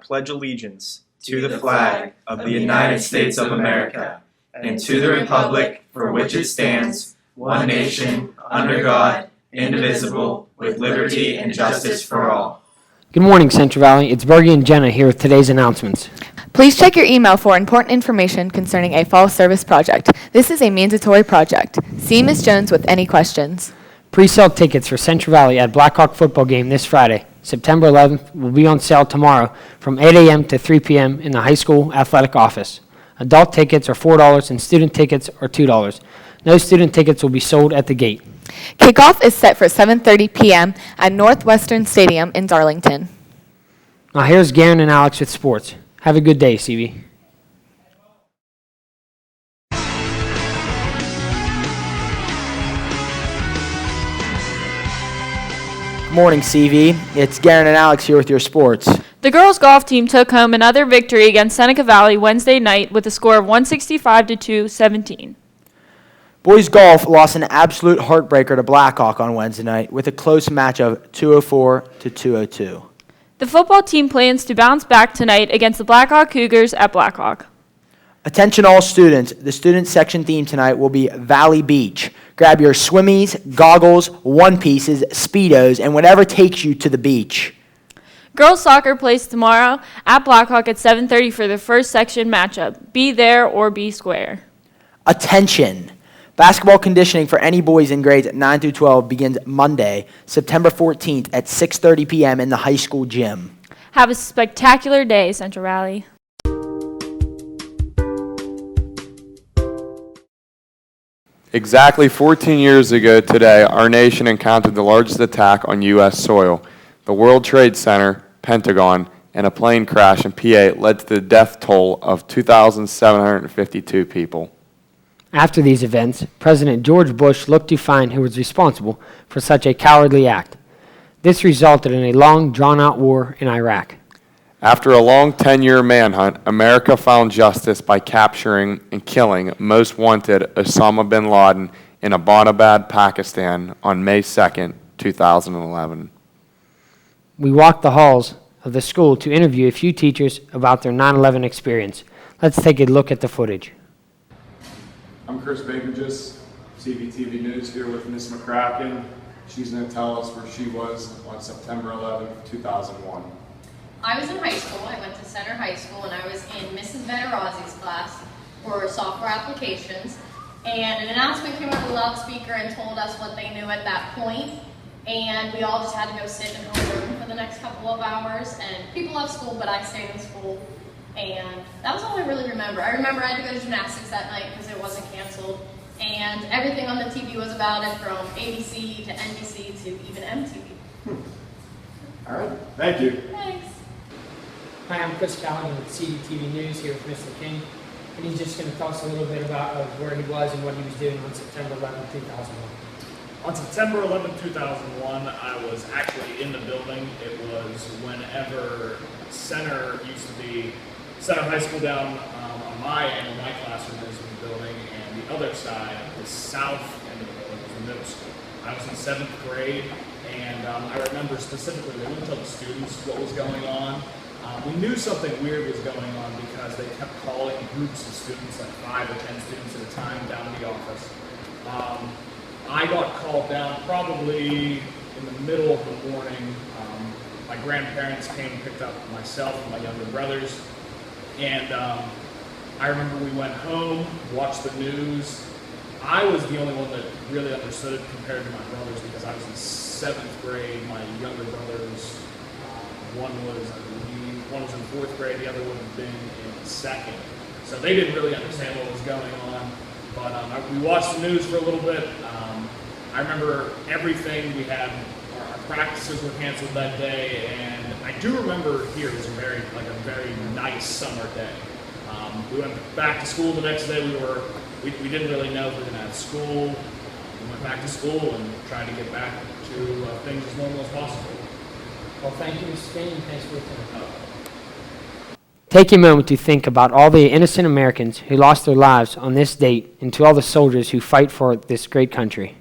pledge allegiance to the flag of the United States of America and to the republic for which it stands, one nation, under God, indivisible, with liberty and justice for all. Good morning, Central Valley. It's Bergie and Jenna here with today's announcements. Please check your email for important information concerning a fall service project. This is a mandatory project. See Ms. Jones with any questions. Pre-sale tickets for Central Valley at Blackhawk football game this Friday, September 11th, will be on sale tomorrow from 8 a.m. to 3 p.m. in the high school athletic office. Adult tickets are $4 and student tickets are $2. No student tickets will be sold at the gate. Kickoff is set for 7:30 p.m. at Northwestern Stadium in Darlington. Now here's Garen and Alex with sports. Have a good day, CB. Good morning, CV. It's Garen and Alex here with your sports. The girls' golf team took home another victory against Seneca Valley Wednesday night with a score of 165-217. Boys golf lost an absolute heartbreaker to Blackhawk on Wednesday night with a close match of 204-202. The football team plans to bounce back tonight against the Blackhawk Cougars at Blackhawk. Attention all students, the student section theme tonight will be Valley Beach. Grab your swimmies, goggles, one-pieces, Speedos, and whatever takes you to the beach. Girls soccer plays tomorrow at Blackhawk at 7:30 for the first section matchup. Be there or be square. Attention! Basketball conditioning for any boys in grades 9 through 12 begins Monday, September 14th at 6:30 p.m. in the high school gym. Have a spectacular day, Central Valley. Exactly 14 years ago today, our nation encountered the largest attack on U.S. soil. The World Trade Center, Pentagon, and a plane crash in PA led to the death toll of 2,752 people. After these events, President George Bush looked to find who was responsible for such a cowardly act. This resulted in a long, drawn-out war in Iraq. After a long 10-year manhunt, America found justice by capturing and killing most wanted Osama bin Laden in Abbottabad, Pakistan on May 2nd, 2011. We walked the halls of the school to interview a few teachers about their 9/11 experience. Let's take a look at the footage. I'm Chris Bakergis, CVTV News, here with Ms. McCracken. She's going to tell us where she was on September 11th, 2001. I was in high school. I went to Center High School, and I was in Mrs. Venerazzi's class for software applications. And an announcement came over the loudspeaker and told us what they knew at that point. And we all just had to go sit in homeroom for the next couple of hours. And people left school, but I stayed in school. And that was all I really remember. I remember I had to go to gymnastics that night because it wasn't canceled. And everything on the TV was about it, from ABC to NBC to even MTV. All right, thank you. Thanks. Hi, I'm Chris Callaghan with CVTV News here with Mr. King. And he's just going to tell us a little bit about where he was and what he was doing on September 11, 2001. On September 11, 2001, I was actually in the building. It was whenever Center used to be Center High School down on my end of my classroom was in the building, and the other side, the south end of the building, was the middle school. I was in 7th grade, and I remember specifically they wouldn't tell the students what was going on. We knew something weird was going on because they kept calling groups of students, like 5 or 10 students at a time, down to the office. I got called down probably in the middle of the morning. My grandparents came and picked up myself and my younger brothers. And I remember we went home, watched the news. I was the only one that really understood it compared to my brothers because I was in 7th grade. My younger brothers, one was in 4th grade, the other would have been in 2nd. So they didn't really understand what was going on. But we watched the news for a little bit. I remember everything we had. Our practices were canceled that day, and I do remember here it was a very nice summer day. We went back to school the next day. We didn't really know if we were going to have school. We went back to school and tried to get back to things as normal as possible. Well, thank you, Mr. King, and thanks for your time. Take a moment to think about all the innocent Americans who lost their lives on this date and to all the soldiers who fight for this great country.